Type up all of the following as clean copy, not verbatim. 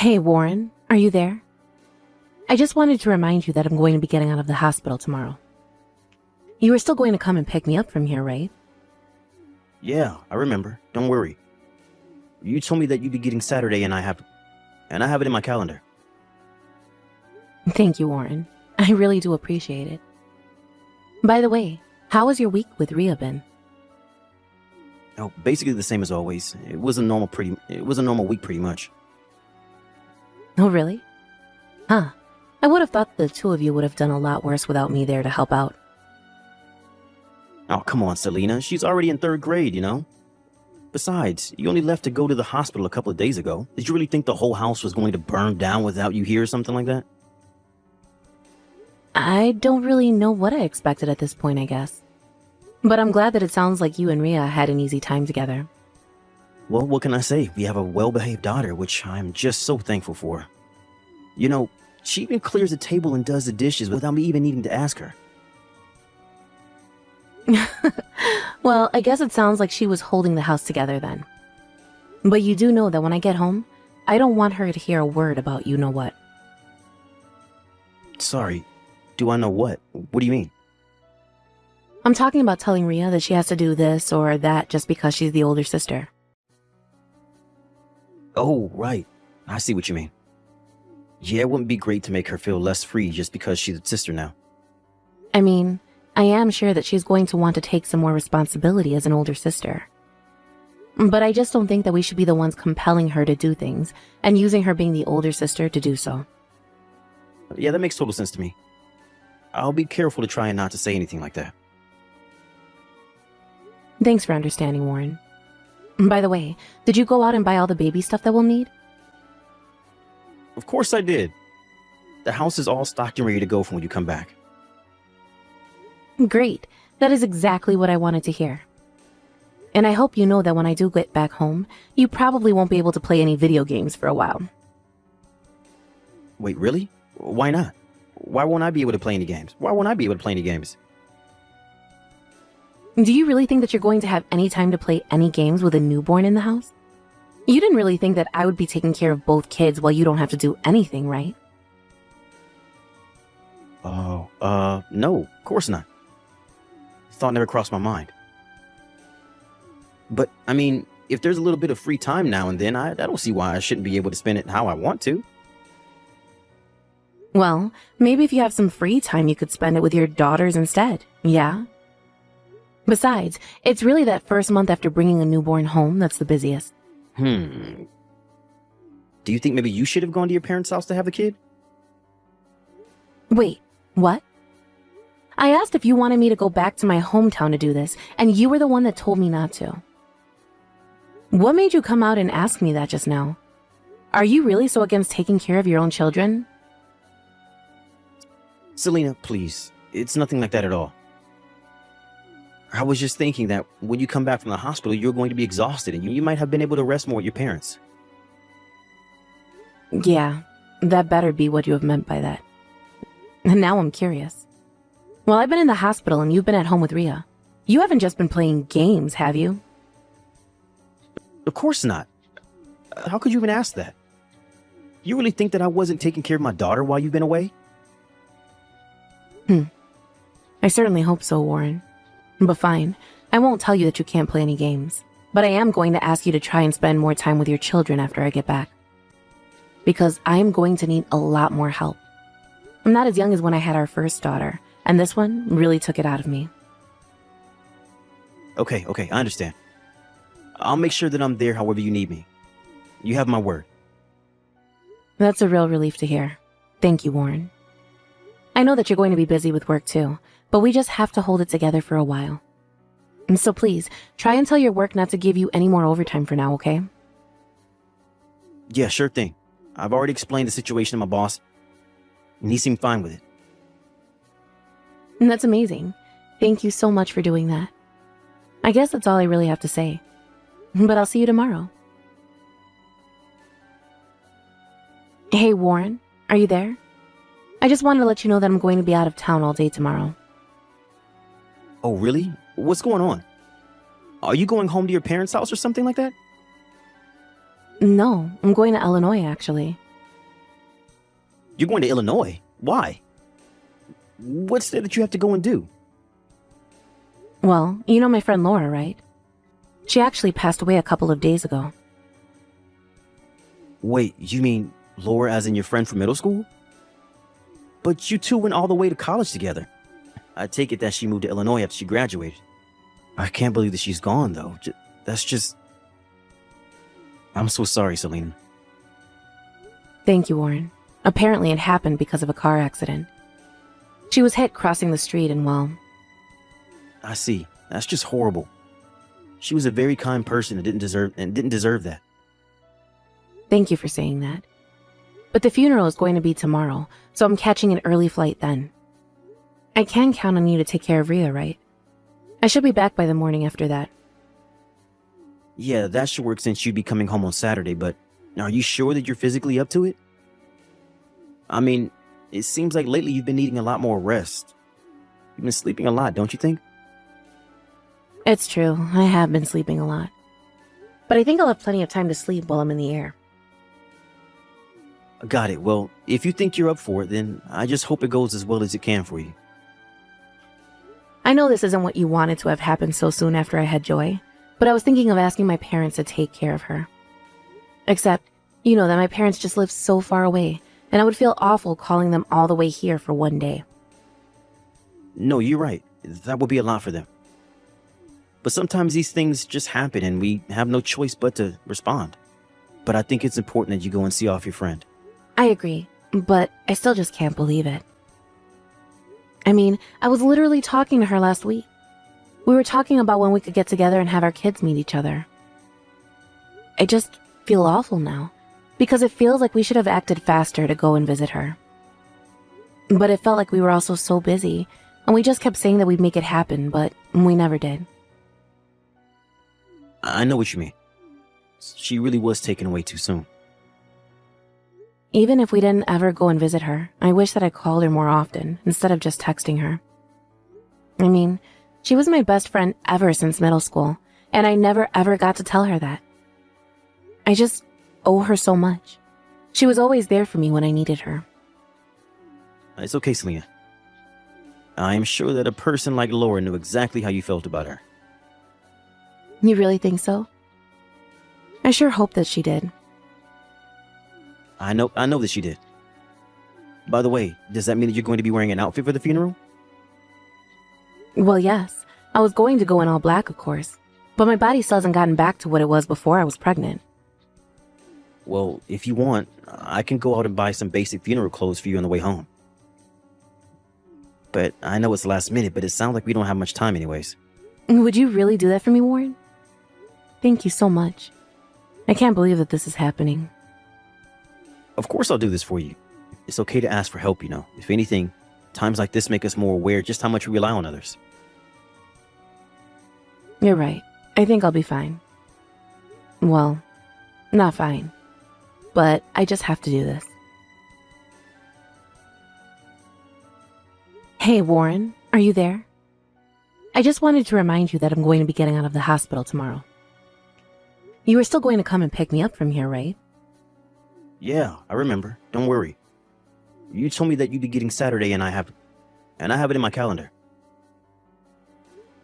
Hey, Warren, are you there? I just wanted to remind you that I'm going to be getting out of the hospital tomorrow. You were still going to come and pick me up from here, right? Yeah, I remember. Don't worry. You told me that you'd be getting Saturday and I have it in my calendar. Thank you, Warren. I really do appreciate it. By the way, how has your week with Rhea been? Oh, basically the same as always. It was a normal week pretty much. Oh, really? Huh. I would have thought the two of you would have done a lot worse without me there to help out. Oh, come on, Selena. She's already in 3rd grade, you know? Besides, you only left to go to the hospital a couple of days ago. Did you really think the whole house was going to burn down without you here or something like that? I don't really know what I expected at this point, I guess. But I'm glad that it sounds like you and Rhea had an easy time together. Well, what can I say? We have a well-behaved daughter, which I'm just so thankful for. You know, she even clears the table and does the dishes without me even needing to ask her. Well, I guess it sounds like she was holding the house together then. But you do know that when I get home, I don't want her to hear a word about you know what. Sorry, do I know what? What do you mean? I'm talking about telling Rhea that she has to do this or that just because she's the older sister. Oh, right. I see what you mean. Yeah, it wouldn't be great to make her feel less free just because she's a sister now. I mean, I am sure that she's going to want to take some more responsibility as an older sister. But I just don't think that we should be the ones compelling her to do things and using her being the older sister to do so. Yeah, that makes total sense to me. I'll be careful to try and not to say anything like that. Thanks for understanding, Warren. By the way, did you go out and buy all the baby stuff that we'll need? Of course I did. The house is all stocked and ready to go for when you come back. Great. That is exactly what I wanted to hear. And I hope you know that when I do get back home, you probably won't be able to play any video games for a while. Wait, really? Why not? Why won't I be able to play any games? Why won't I be able to play any games? Do you really think that you're going to have any time to play any games with a newborn in the house? You didn't really think that I would be taking care of both kids while you don't have to do anything, right? Oh, no, of course not. Thought never crossed my mind. But, I mean, if there's a little bit of free time now and then, I don't see why I shouldn't be able to spend it how I want to. Well, maybe if you have some free time, you could spend it with your daughters instead, yeah? Besides, it's really that first month after bringing a newborn home that's the busiest. Do you think maybe you should have gone to your parents' house to have the kid? Wait, what? I asked if you wanted me to go back to my hometown to do this, and you were the one that told me not to. What made you come out and ask me that just now? Are you really so against taking care of your own children? Selena, please. It's nothing like that at all. I was just thinking that when you come back from the hospital, you're going to be exhausted and you might have been able to rest more with your parents. Yeah, that better be what you have meant by that. And now I'm curious. Well, I've been in the hospital and you've been at home with Rhea. You haven't just been playing games, have you? Of course not. How could you even ask that? You really think that I wasn't taking care of my daughter while you've been away? I certainly hope so, Warren. But fine, I won't tell you that you can't play any games. But I am going to ask you to try and spend more time with your children after I get back. Because I am going to need a lot more help. I'm not as young as when I had our first daughter, and this one really took it out of me. Okay, I understand. I'll make sure that I'm there however you need me. You have my word. That's a real relief to hear. Thank you, Warren. I know that you're going to be busy with work too, but we just have to hold it together for a while. And so please, try and tell your work not to give you any more overtime for now, okay? Yeah, sure thing. I've already explained the situation to my boss, and he seemed fine with it. And that's amazing. Thank you so much for doing that. I guess that's all I really have to say. But I'll see you tomorrow. Hey, Warren, are you there? I just wanted to let you know that I'm going to be out of town all day tomorrow. Oh, really? What's going on? Are you going home to your parents' house or something like that? No, I'm going to Illinois, actually. You're going to Illinois? Why? What's there that you have to go and do? Well, you know my friend Laura, right? She actually passed away a couple of days ago. Wait, you mean Laura as in your friend from middle school? But you two went all the way to college together. I take it that she moved to Illinois after she graduated. I can't believe that she's gone, though. That's just... I'm so sorry, Selena. Thank you, Warren. Apparently it happened because of a car accident. She was hit crossing the street and, well... I see. That's just horrible. She was a very kind person and didn't deserve that. Thank you for saying that. But the funeral is going to be tomorrow, so I'm catching an early flight then. I can count on you to take care of Rhea, right? I should be back by the morning after that. Yeah, that should work since you'd be coming home on Saturday, but are you sure that you're physically up to it? I mean, it seems like lately you've been needing a lot more rest. You've been sleeping a lot, don't you think? It's true, I have been sleeping a lot. But I think I'll have plenty of time to sleep while I'm in the air. Got it. Well, if you think you're up for it, then I just hope it goes as well as it can for you. I know this isn't what you wanted to have happened so soon after I had Joy, but I was thinking of asking my parents to take care of her. Except, you know that my parents just live so far away, and I would feel awful calling them all the way here for one day. No, you're right. That would be a lot for them. But sometimes these things just happen and we have no choice but to respond. But I think it's important that you go and see off your friend. I agree, but I still just can't believe it. I mean, I was literally talking to her last week. We were talking about when we could get together and have our kids meet each other. I just feel awful now, because it feels like we should have acted faster to go and visit her. But it felt like we were also so busy, and we just kept saying that we'd make it happen, but we never did. I know what you mean. She really was taken away too soon. Even if we didn't ever go and visit her, I wish that I called her more often instead of just texting her. I mean, she was my best friend ever since middle school, and I never ever got to tell her that. I just owe her so much. She was always there for me when I needed her. It's okay, Selena. I am sure that a person like Laura knew exactly how you felt about her. You really think so? I sure hope that she did. I know that she did. By the way, does that mean that you're going to be wearing an outfit for the funeral? Well, yes. I was going to go in all black, of course. But my body still hasn't gotten back to what it was before I was pregnant. Well, if you want, I can go out and buy some basic funeral clothes for you on the way home. But I know it's last minute, but it sounds like we don't have much time anyways. Would you really do that for me, Warren? Thank you so much. I can't believe that this is happening. Of course I'll do this for you. It's okay to ask for help, you know. If anything, times like this make us more aware just how much we rely on others. You're right. I think I'll be fine. Well, not fine. But I just have to do this. Hey, Warren, are you there? I just wanted to remind you that I'm going to be getting out of the hospital tomorrow. You were still going to come and pick me up from here, right? Yeah, I remember. Don't worry. You told me that you'd be getting Saturday and I have it in my calendar.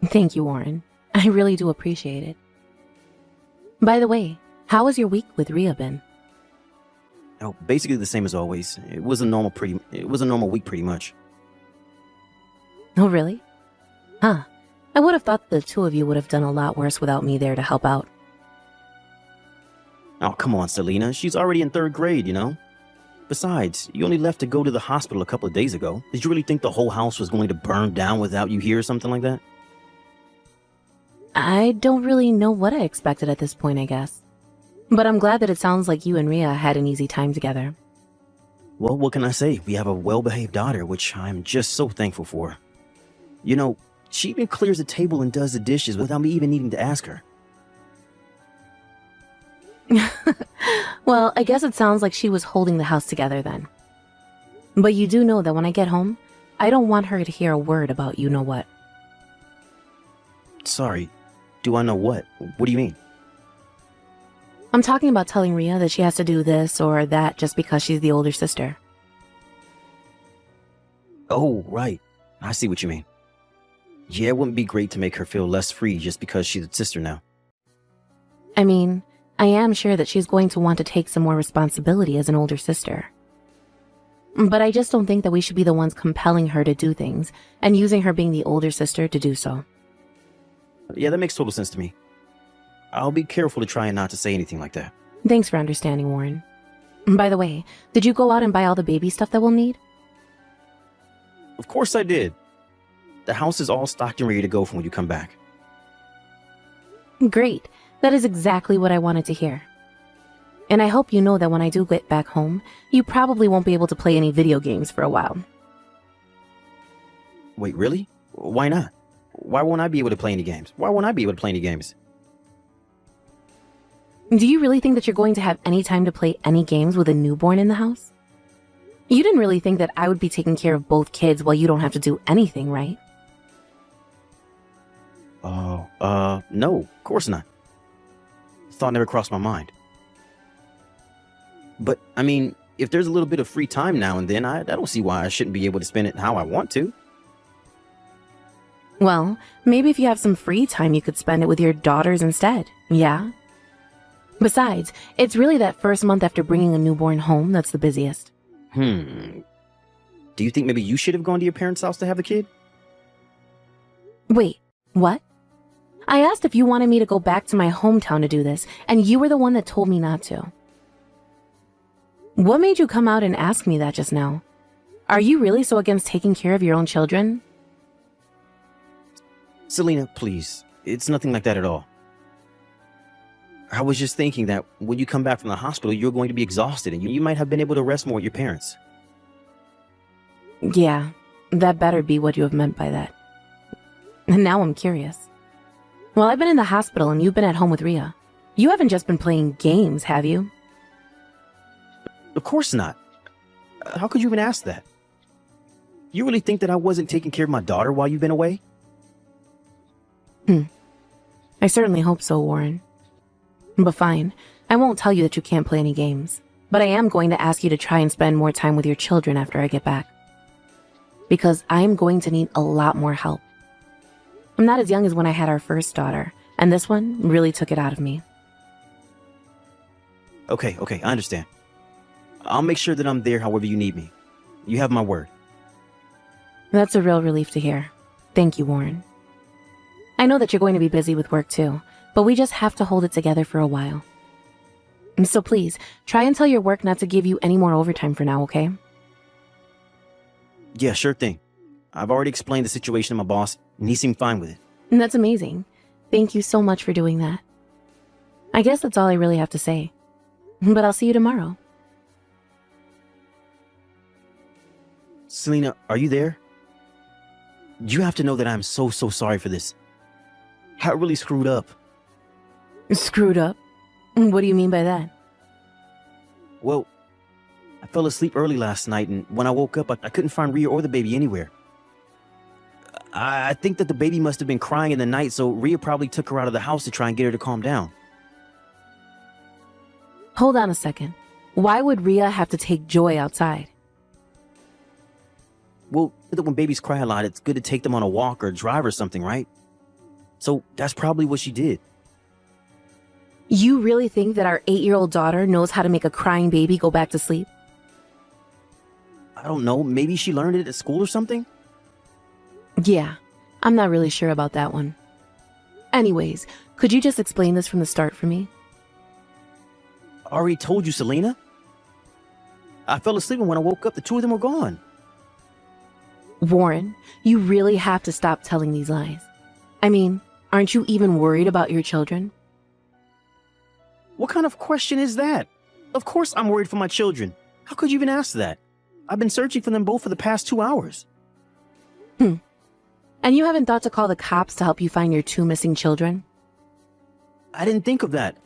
Thank you, Warren. I really do appreciate it. By the way, how has your week with Rhea been? Oh, basically the same as always. It was a normal week pretty much. Oh, really? Huh. I would have thought the two of you would have done a lot worse without me there to help out. Oh, come on, Selena. She's already in 3rd grade, you know? Besides, you only left to go to the hospital a couple of days ago. Did you really think the whole house was going to burn down without you here or something like that? I don't really know what I expected at this point, I guess. But I'm glad that it sounds like you and Rhea had an easy time together. Well, what can I say? We have a well-behaved daughter, which I'm just so thankful for. You know, she even clears the table and does the dishes without me even needing to ask her. Well, I guess it sounds like she was holding the house together then. But you do know that when I get home, I don't want her to hear a word about you-know-what. Sorry. Do I know what? What do you mean? I'm talking about telling Rhea that she has to do this or that just because she's the older sister. Oh, right. I see what you mean. Yeah, it wouldn't be great to make her feel less free just because she's a sister now. I mean, I am sure that she's going to want to take some more responsibility as an older sister. But I just don't think that we should be the ones compelling her to do things and using her being the older sister to do so. Yeah, that makes total sense to me. I'll be careful to try and not to say anything like that. Thanks for understanding, Warren. By the way, did you go out and buy all the baby stuff that we'll need? Of course I did. The house is all stocked and ready to go for when you come back. Great. That is exactly what I wanted to hear. And I hope you know that when I do get back home, you probably won't be able to play any video games for a while. Wait, really? Why not? Why won't I be able to play any games? Why won't I be able to play any games? Do you really think that you're going to have any time to play any games with a newborn in the house? You didn't really think that I would be taking care of both kids while you don't have to do anything, right? No, of course not. Thought never crossed my mind. But, I mean, if there's a little bit of free time now and then, I don't see why I shouldn't be able to spend it how I want to. Well, maybe if you have some free time, you could spend it with your daughters instead, yeah? Besides, it's really that first month after bringing a newborn home that's the busiest. Do you think maybe you should have gone to your parents' house to have the kid? Wait, what? I asked if you wanted me to go back to my hometown to do this, and you were the one that told me not to. What made you come out and ask me that just now? Are you really so against taking care of your own children? Selena, please. It's nothing like that at all. I was just thinking that when you come back from the hospital, you're going to be exhausted and you might have been able to rest more with your parents. Yeah, that better be what you have meant by that. And now I'm curious. Well, I've been in the hospital and you've been at home with Rhea. You haven't just been playing games, have you? Of course not. How could you even ask that? You really think that I wasn't taking care of my daughter while you've been away? I certainly hope so, Warren. But fine, I won't tell you that you can't play any games. But I am going to ask you to try and spend more time with your children after I get back. Because I am going to need a lot more help. I'm not as young as when I had our first daughter, and this one really took it out of me. Okay, I understand. I'll make sure that I'm there however you need me. You have my word. That's a real relief to hear. Thank you, Warren. I know that you're going to be busy with work too, but we just have to hold it together for a while. So please, try and tell your work not to give you any more overtime for now, okay? Yeah, sure thing. I've already explained the situation to my boss, and he seemed fine with it. And that's amazing. Thank you so much for doing that. I guess that's all I really have to say. But I'll see you tomorrow. Selena, are you there? You have to know that I'm so sorry for this. I really screwed up. Screwed up? What do you mean by that? Well, I fell asleep early last night, and when I woke up, I couldn't find Rhea or the baby anywhere. I think that the baby must have been crying in the night, so Rhea probably took her out of the house to try and get her to calm down. Hold on a second. Why would Rhea have to take Joy outside? Well, when babies cry a lot, it's good to take them on a walk or drive or something, right? So that's probably what she did. You really think that our 8-year-old daughter knows how to make a crying baby go back to sleep? I don't know, maybe she learned it at school or something? Yeah, I'm not really sure about that one. Anyways, could you just explain this from the start for me? I already told you, Selena. I fell asleep and when I woke up, the two of them were gone. Warren, you really have to stop telling these lies. I mean, aren't you even worried about your children? What kind of question is that? Of course I'm worried for my children. How could you even ask that? I've been searching for them both for the past 2 hours. And you haven't thought to call the cops to help you find your 2 missing children? I didn't think of that.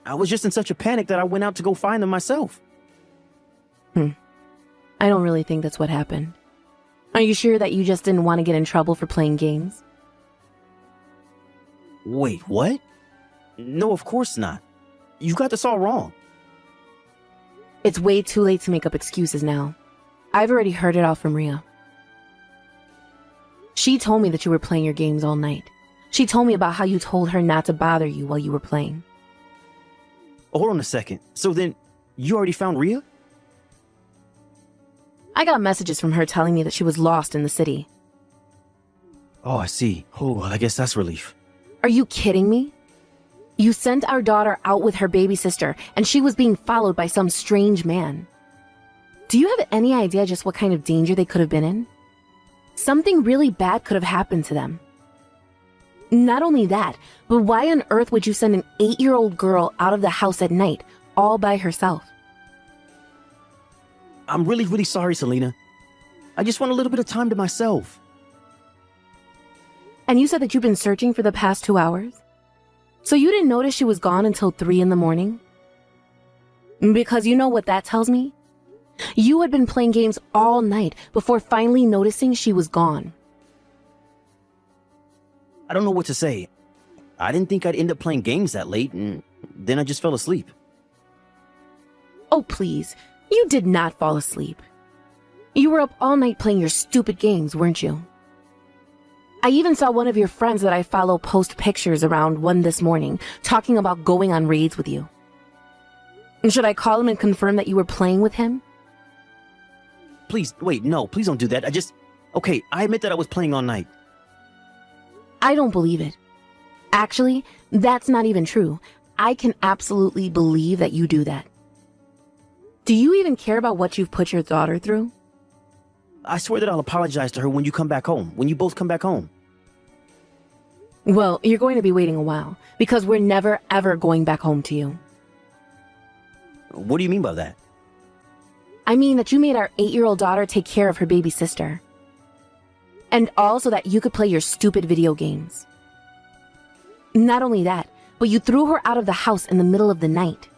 I was just in such a panic that I went out to go find them myself. I don't really think that's what happened. Are you sure that you just didn't want to get in trouble for playing games? Wait, what? No, of course not. You got this all wrong. It's way too late to make up excuses now. I've already heard it all from Rhea. She told me that you were playing your games all night. She told me about how you told her not to bother you while you were playing. Hold on a second. So then, you already found Rhea? I got messages from her telling me that she was lost in the city. Oh, I see. Oh, well, I guess that's relief. Are you kidding me? You sent our daughter out with her baby sister, and she was being followed by some strange man. Do you have any idea just what kind of danger they could have been in? Something really bad could have happened to them. Not only that, but why on earth would you send an 8-year-old girl out of the house at night, all by herself? I'm really, really sorry, Selena. I just want a little bit of time to myself. And you said that you've been searching for the past 2 hours? So you didn't notice she was gone until 3 in the morning? Because you know what that tells me? You had been playing games all night before finally noticing she was gone. I don't know what to say. I didn't think I'd end up playing games that late, and then I just fell asleep. Oh, please. You did not fall asleep. You were up all night playing your stupid games, weren't you? I even saw one of your friends that I follow post pictures around 1 this morning, talking about going on raids with you. Should I call him and confirm that you were playing with him? Please, wait, no, please don't do that. Okay, I admit that I was playing all night. I don't believe it. Actually, that's not even true. I can absolutely believe that you do that. Do you even care about what you've put your daughter through? I swear that I'll apologize to her when you come back home, when you both come back home. Well, you're going to be waiting a while, because we're never ever going back home to you. What do you mean by that? I mean that you made our 8-year-old daughter take care of her baby sister. And all so that you could play your stupid video games. Not only that, but you threw her out of the house in the middle of the night.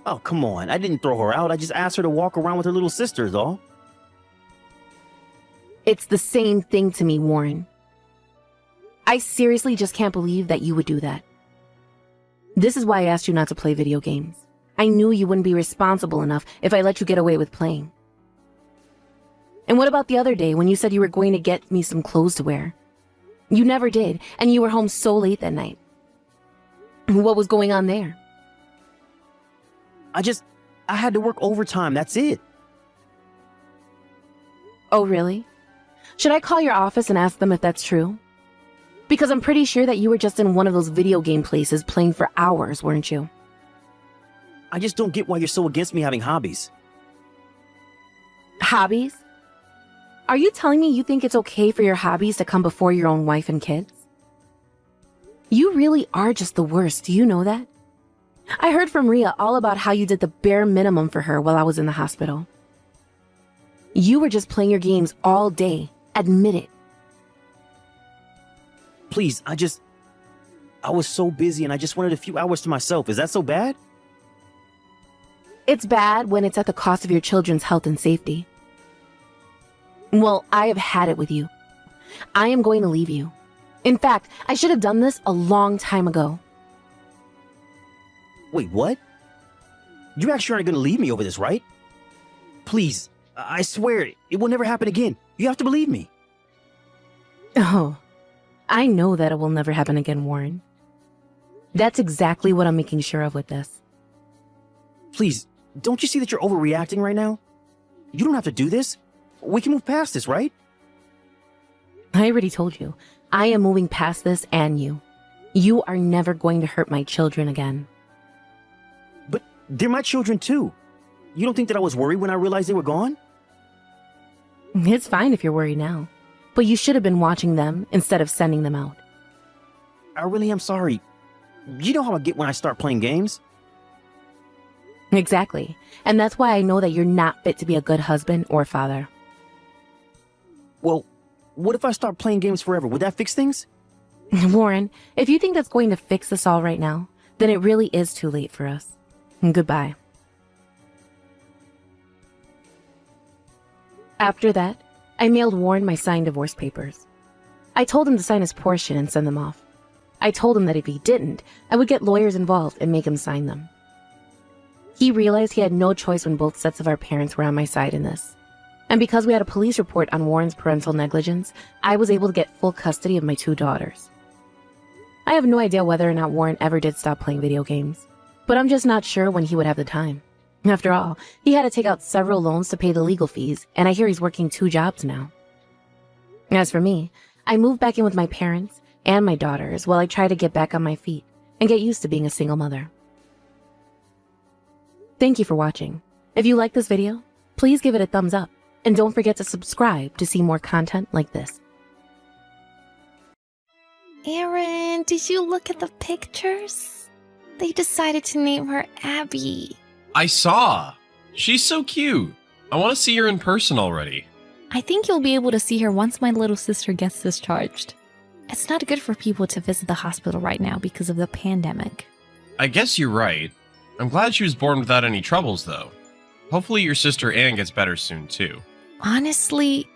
Oh, come on. I didn't throw her out. I just asked her to walk around with her little sister is all. It's the same thing to me, Warren. I seriously just can't believe that you would do that. This is why I asked you not to play video games. I knew you wouldn't be responsible enough if I let you get away with playing. And what about the other day when you said you were going to get me some clothes to wear? You never did, and you were home so late that night. What was going on there? I had to work overtime, that's it. Oh, really? Should I call your office and ask them if that's true? Because I'm pretty sure that you were just in one of those video game places playing for hours, weren't you? I just don't get why you're so against me having hobbies. Hobbies? Are you telling me you think it's okay for your hobbies to come before your own wife and kids? You really are just the worst, do you know that? I heard from Rhea all about how you did the bare minimum for her while I was in the hospital. You were just playing your games all day. Admit it. Please, I was so busy and I just wanted a few hours to myself. Is that so bad? It's bad when it's at the cost of your children's health and safety. Well, I have had it with you. I am going to leave you. In fact, I should have done this a long time ago. Wait, what? You actually aren't going to leave me over this, right? Please, I swear, it will never happen again. You have to believe me. Oh, I know that it will never happen again, Warren. That's exactly what I'm making sure of with this. Please, don't you see that you're overreacting right now? You don't have to do this. We can move past this, right? I already told you. I am moving past this and you. You are never going to hurt my children again. But they're my children too. You don't think that I was worried when I realized they were gone? It's fine if you're worried now. But you should have been watching them instead of sending them out. I really am sorry. You know how I get when I start playing games? Exactly. And that's why I know that you're not fit to be a good husband or father. Well, what if I start playing games forever? Would that fix things? Warren, if you think that's going to fix this all right now, then it really is too late for us. Goodbye. After that, I mailed Warren my signed divorce papers. I told him to sign his portion and send them off. I told him that if he didn't, I would get lawyers involved and make him sign them. He realized he had no choice when both sets of our parents were on my side in this. And because we had a police report on Warren's parental negligence, I was able to get full custody of my 2 daughters. I have no idea whether or not Warren ever did stop playing video games, but I'm just not sure when he would have the time. After all, he had to take out several loans to pay the legal fees, and I hear he's working 2 jobs now. As for me, I moved back in with my parents and my daughters while I try to get back on my feet and get used to being a single mother. Thank you for watching. If you like this video, please give it a thumbs up, and don't forget to subscribe to see more content like this. Aaron, did you look at the pictures? They decided to name her Abby. I saw. She's so cute. I want to see her in person already. I think you'll be able to see her once my little sister gets discharged. It's not good for people to visit the hospital right now because of the pandemic. I guess you're right. I'm glad she was born without any troubles, though. Hopefully your sister Anne gets better soon, too. Honestly,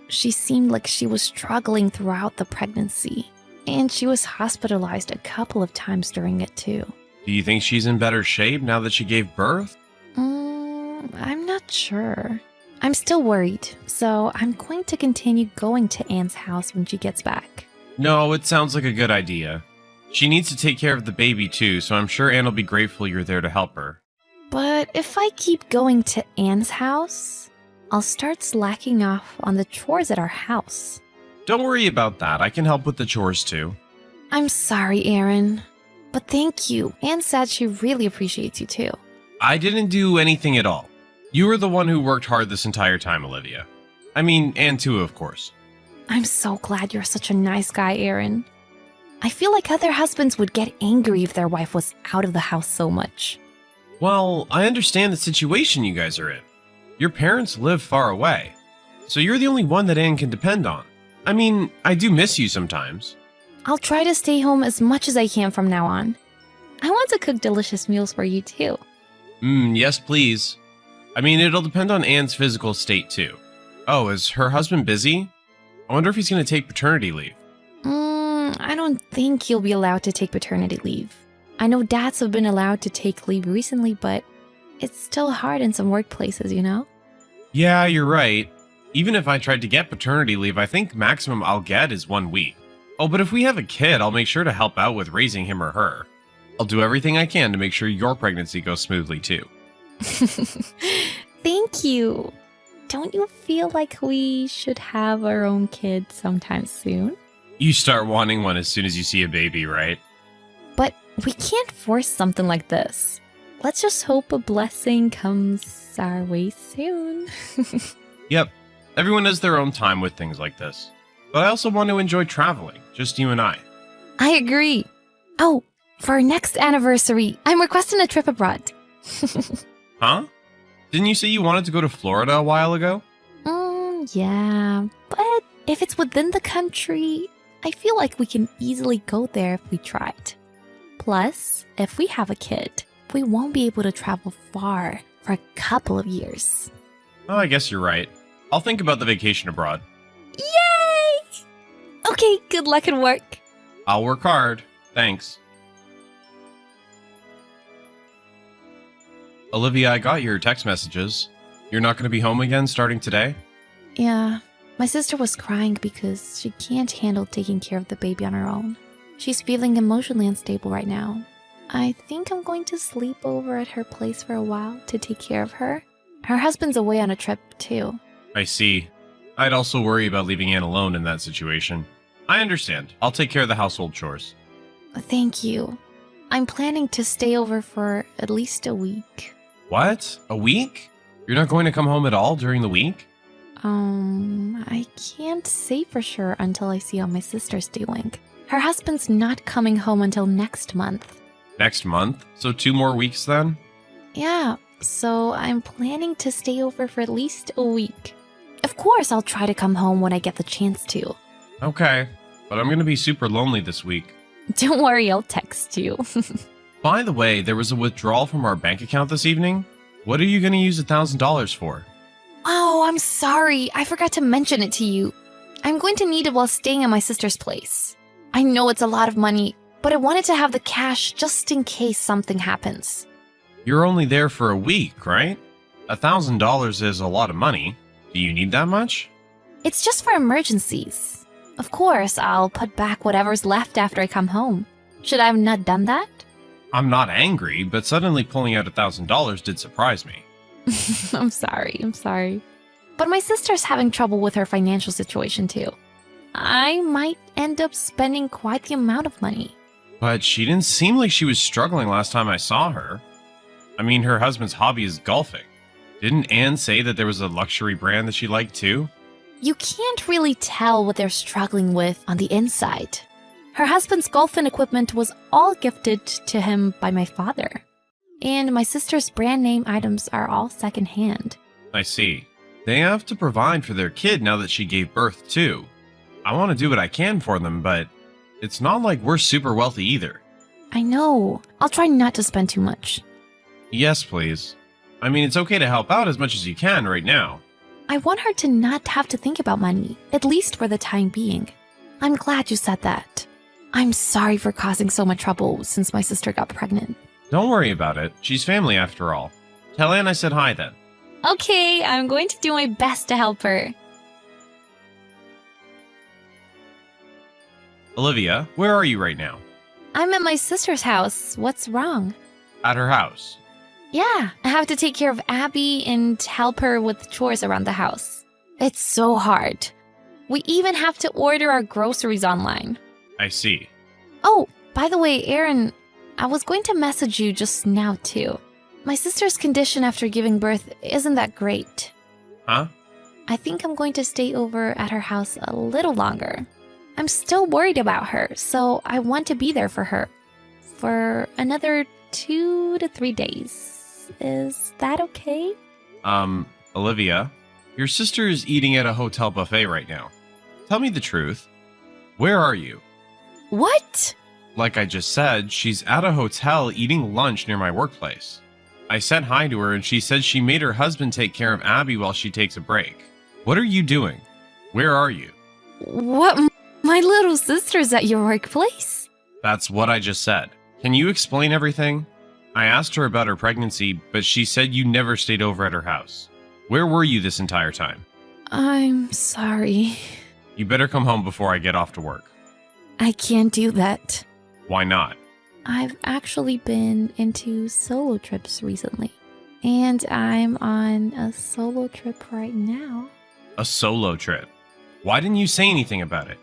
she seemed like she was struggling throughout the pregnancy, and she was hospitalized a couple of times during it, too. Do you think she's in better shape now that she gave birth? I'm not sure. I'm still worried, so I'm going to continue going to Anne's house when she gets back. No, it sounds like a good idea. She needs to take care of the baby, too, so I'm sure Anne will be grateful you're there to help her. But if I keep going to Anne's house, I'll start slacking off on the chores at our house. Don't worry about that. I can help with the chores, too. I'm sorry, Aaron. But thank you. Anne said she really appreciates you, too. I didn't do anything at all. You were the one who worked hard this entire time, Olivia. I mean, Anne too, of course. I'm so glad you're such a nice guy, Aaron. I feel like other husbands would get angry if their wife was out of the house so much. Well, I understand the situation you guys are in. Your parents live far away, so you're the only one that Anne can depend on. I mean, I do miss you sometimes. I'll try to stay home as much as I can from now on. I want to cook delicious meals for you, too. Yes, please. I mean, it'll depend on Anne's physical state, too. Oh, is her husband busy? I wonder if he's going to take paternity leave. I don't think he'll be allowed to take paternity leave. I know dads have been allowed to take leave recently, but it's still hard in some workplaces, you know? Yeah, you're right. Even if I tried to get paternity leave, I think maximum I'll get is 1 week. Oh, but if we have a kid, I'll make sure to help out with raising him or her. I'll do everything I can to make sure your pregnancy goes smoothly, too. Thank you. Don't you feel like we should have our own kid sometime soon? You start wanting one as soon as you see a baby, right? But we can't force something like this. Let's just hope a blessing comes our way soon. Yep, everyone has their own time with things like this. But I also want to enjoy traveling, just you and I. I agree. Oh, for our next anniversary, I'm requesting a trip abroad. Huh? Didn't you say you wanted to go to Florida a while ago? Yeah, but if it's within the country, I feel like we can easily go there if we tried. Plus, if we have a kid, we won't be able to travel far for a couple of years. Oh, I guess you're right. I'll think about the vacation abroad. Yay! Okay, good luck at work. I'll work hard. Thanks. Olivia, I got your text messages. You're not going to be home again starting today? Yeah, my sister was crying because she can't handle taking care of the baby on her own. She's feeling emotionally unstable right now. I think I'm going to sleep over at her place for a while to take care of her. Her husband's away on a trip, too. I see. I'd also worry about leaving Anne alone in that situation. I understand. I'll take care of the household chores. Thank you. I'm planning to stay over for at least a week. What? A week? You're not going to come home at all during the week? I can't say for sure until I see how my sister's doing. Her husband's not coming home until next month. Next month? So 2 more weeks then? Yeah, so I'm planning to stay over for at least a week. Of course, I'll try to come home when I get the chance to. Okay, but I'm going to be super lonely this week. Don't worry, I'll text you. By the way, there was a withdrawal from our bank account this evening. What are you going to use $1,000 for? Oh, I'm sorry. I forgot to mention it to you. I'm going to need it while staying at my sister's place. I know it's a lot of money, but I wanted to have the cash just in case something happens. You're only there for a week, right? $1,000 is a lot of money. Do you need that much? It's just for emergencies. Of course, I'll put back whatever's left after I come home. Should I have not done that? I'm not angry, but suddenly pulling out $1,000 did surprise me. I'm sorry. But my sister's having trouble with her financial situation too. I might end up spending quite the amount of money. But she didn't seem like she was struggling last time I saw her. I mean, her husband's hobby is golfing. Didn't Anne say that there was a luxury brand that she liked too? You can't really tell what they're struggling with on the inside. Her husband's golfing equipment was all gifted to him by my father. And my sister's brand name items are all secondhand. I see. They have to provide for their kid now that she gave birth too. I want to do what I can for them, but it's not like we're super wealthy either. I know. I'll try not to spend too much. Yes, please. I mean, it's okay to help out as much as you can right now. I want her to not have to think about money, at least for the time being. I'm glad you said that. I'm sorry for causing so much trouble since my sister got pregnant. Don't worry about it. She's family after all. Tell Anne I said hi then. Okay, I'm going to do my best to help her. Olivia, where are you right now? I'm at my sister's house. What's wrong? At her house. Yeah, I have to take care of Abby and help her with chores around the house. It's so hard. We even have to order our groceries online. I see. Oh, by the way, Aaron, I was going to message you just now too. My sister's condition after giving birth isn't that great. Huh? I think I'm going to stay over at her house a little longer. I'm still worried about her, so I want to be there for her for another 2 to 3 days. Is that okay? Olivia, your sister is eating at a hotel buffet right now. Tell me the truth. Where are you? What? Like I just said, she's at a hotel eating lunch near my workplace. I said hi to her and she said she made her husband take care of Abby while she takes a break. What are you doing? Where are you? What? My little sister's at your workplace? That's what I just said. Can you explain everything? I asked her about her pregnancy, but she said you never stayed over at her house. Where were you this entire time? I'm sorry. You better come home before I get off to work. I can't do that. Why not? I've actually been into solo trips recently. And I'm on a solo trip right now. A solo trip. Why didn't you say anything about it?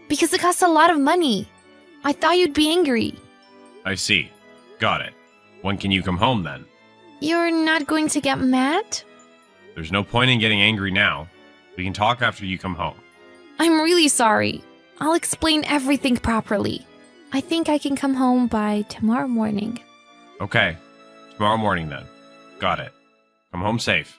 Because it costs a lot of money. I thought you'd be angry. I see. Got it. When can you come home then? You're not going to get mad? There's no point in getting angry now. We can talk after you come home. I'm really sorry. I'll explain everything properly. I think I can come home by tomorrow morning. Okay. Tomorrow morning then. Got it. Come home safe.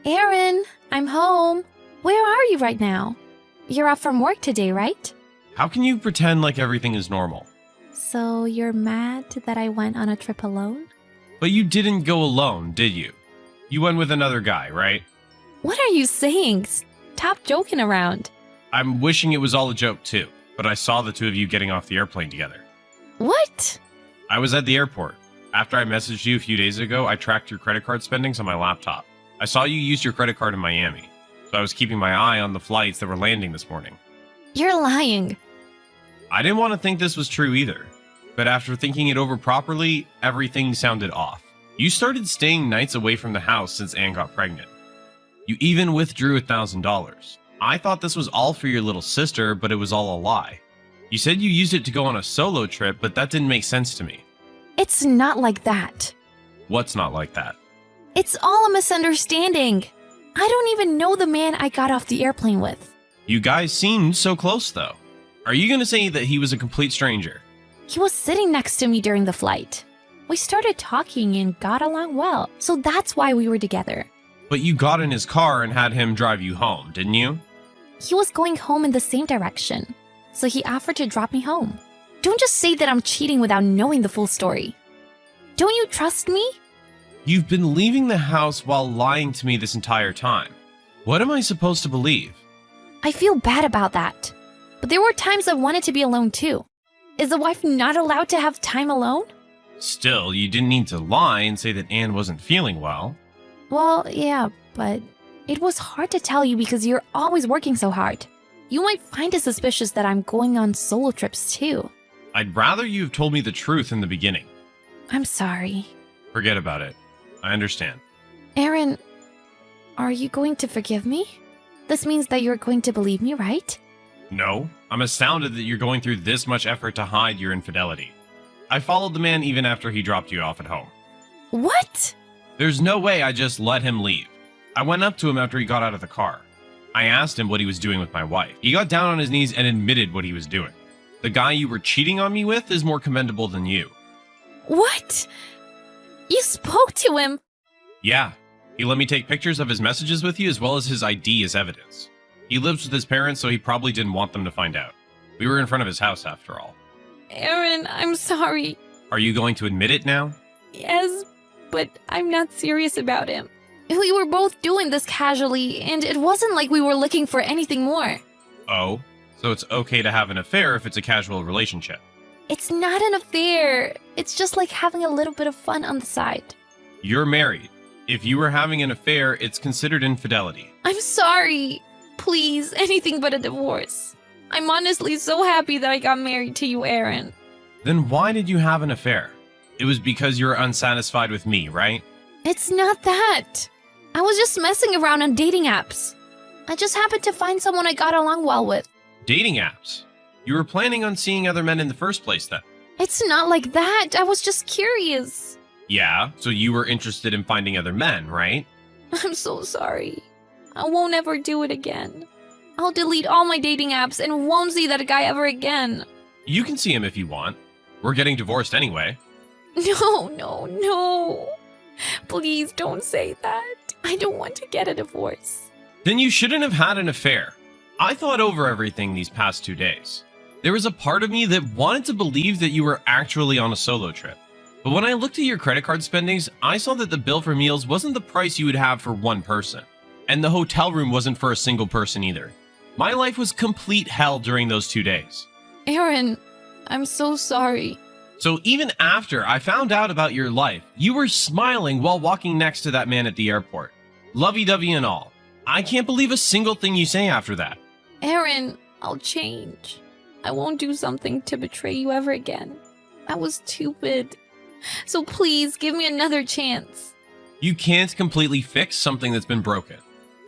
Aaron, I'm home. Where are you right now? You're off from work today, right? How can you pretend like everything is normal? So you're mad that I went on a trip alone? But you didn't go alone, did you? You went with another guy, right? What are you saying? Stop joking around. I'm wishing it was all a joke too, but I saw the two of you getting off the airplane together. What? I was at the airport. After I messaged you a few days ago, I tracked your credit card spendings on my laptop. I saw you use your credit card in Miami, so I was keeping my eye on the flights that were landing this morning. You're lying. I didn't want to think this was true either, but after thinking it over properly, everything sounded off. You started staying nights away from the house since Anne got pregnant. You even withdrew $1,000. I thought this was all for your little sister, but it was all a lie. You said you used it to go on a solo trip, but that didn't make sense to me. It's not like that. What's not like that? It's all a misunderstanding. I don't even know the man I got off the airplane with. You guys seemed so close though. Are you gonna say that he was a complete stranger? He was sitting next to me during the flight. We started talking and got along well, so that's why we were together. But you got in his car and had him drive you home, didn't you? He was going home in the same direction, so he offered to drop me home. Don't just say that I'm cheating without knowing the full story. Don't you trust me? You've been leaving the house while lying to me this entire time. What am I supposed to believe? I feel bad about that. But there were times I wanted to be alone too. Is a wife not allowed to have time alone? Still, you didn't need to lie and say that Anne wasn't feeling well. Well, yeah, but it was hard to tell you because you're always working so hard. You might find it suspicious that I'm going on solo trips too. I'd rather you have told me the truth in the beginning. I'm sorry. Forget about it. I understand. Aaron, are you going to forgive me? This means that you're going to believe me, right? No, I'm astounded that you're going through this much effort to hide your infidelity. I followed the man even after he dropped you off at home. What? There's no way I just let him leave. I went up to him after he got out of the car. I asked him what he was doing with my wife. He got down on his knees and admitted what he was doing. The guy you were cheating on me with is more commendable than you. What? You spoke to him? Yeah, he let me take pictures of his messages with you as well as his ID as evidence. He lives with his parents, so he probably didn't want them to find out. We were in front of his house after all. Aaron, I'm sorry. Are you going to admit it now? Yes, but I'm not serious about him. We were both doing this casually, and it wasn't like we were looking for anything more. Oh, so it's okay to have an affair if it's a casual relationship. It's not an affair. It's just like having a little bit of fun on the side. You're married. If you were having an affair, it's considered infidelity. I'm sorry. Please, anything but a divorce. I'm honestly so happy that I got married to you, Aaron. Then why did you have an affair? It was because you were unsatisfied with me, right? It's not that. I was just messing around on dating apps. I just happened to find someone I got along well with. Dating apps? You were planning on seeing other men in the first place then? It's not like that. I was just curious. Yeah, so you were interested in finding other men, right? I'm so sorry. I won't ever do it again. I'll delete all my dating apps and won't see that guy ever again. You can see him if you want. We're getting divorced anyway. No. Please don't say that. I don't want to get a divorce. Then you shouldn't have had an affair. I thought over everything these past 2 days. There was a part of me that wanted to believe that you were actually on a solo trip. But when I looked at your credit card spendings, I saw that the bill for meals wasn't the price you would have for one person. And the hotel room wasn't for a single person either. My life was complete hell during those 2 days. Aaron, I'm so sorry. So even after I found out about your life, you were smiling while walking next to that man at the airport. Lovey-dovey and all. I can't believe a single thing you say after that. Aaron, I'll change. I won't do something to betray you ever again. I was stupid. So please give me another chance. You can't completely fix something that's been broken.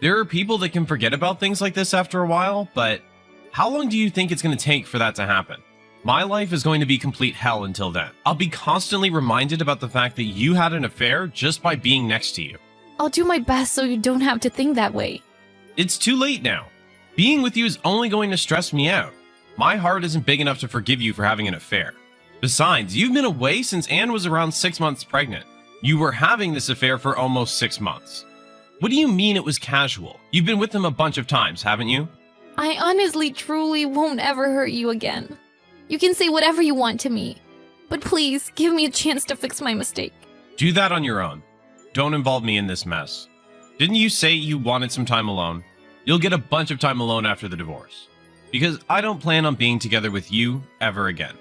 There are people that can forget about things like this after a while, but how long do you think it's going to take for that to happen? My life is going to be complete hell until then. I'll be constantly reminded about the fact that you had an affair just by being next to you. I'll do my best so you don't have to think that way. It's too late now. Being with you is only going to stress me out. My heart isn't big enough to forgive you for having an affair. Besides, you've been away since Anne was around 6 months pregnant. You were having this affair for almost 6 months. What do you mean it was casual? You've been with him a bunch of times, haven't you? I honestly, truly won't ever hurt you again. You can say whatever you want to me. But please, give me a chance to fix my mistake. Do that on your own. Don't involve me in this mess. Didn't you say you wanted some time alone? You'll get a bunch of time alone after the divorce. Because I don't plan on being together with you ever again.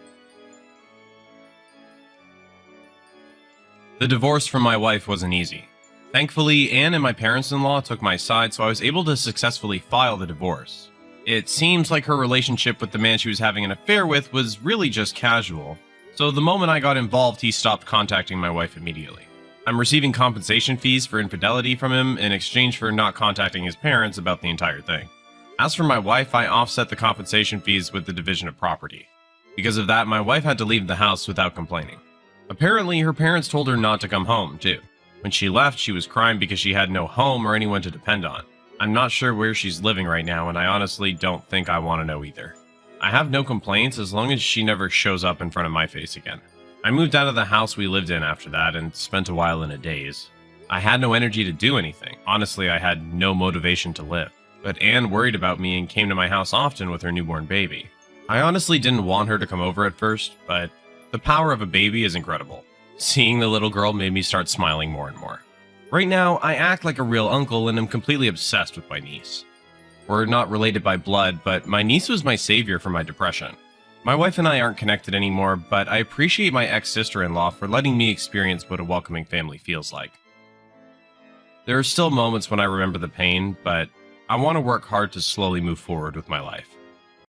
The divorce from my wife wasn't easy. Thankfully, Anne and my parents-in-law took my side, so I was able to successfully file the divorce. It seems like her relationship with the man she was having an affair with was really just casual, so the moment I got involved, he stopped contacting my wife immediately. I'm receiving compensation fees for infidelity from him in exchange for not contacting his parents about the entire thing. As for my wife, I offset the compensation fees with the division of property. Because of that, my wife had to leave the house without complaining. Apparently, her parents told her not to come home, too. When she left, she was crying because she had no home or anyone to depend on. I'm not sure where she's living right now, and I honestly don't think I want to know either. I have no complaints as long as she never shows up in front of my face again. I moved out of the house we lived in after that and spent a while in a daze. I had no energy to do anything. Honestly, I had no motivation to live. But Anne worried about me and came to my house often with her newborn baby. I honestly didn't want her to come over at first, but the power of a baby is incredible. Seeing the little girl made me start smiling more and more. Right now, I act like a real uncle and am completely obsessed with my niece. We're not related by blood, but my niece was my savior for my depression. My wife and I aren't connected anymore, but I appreciate my ex-sister-in-law for letting me experience what a welcoming family feels like. There are still moments when I remember the pain, but I want to work hard to slowly move forward with my life.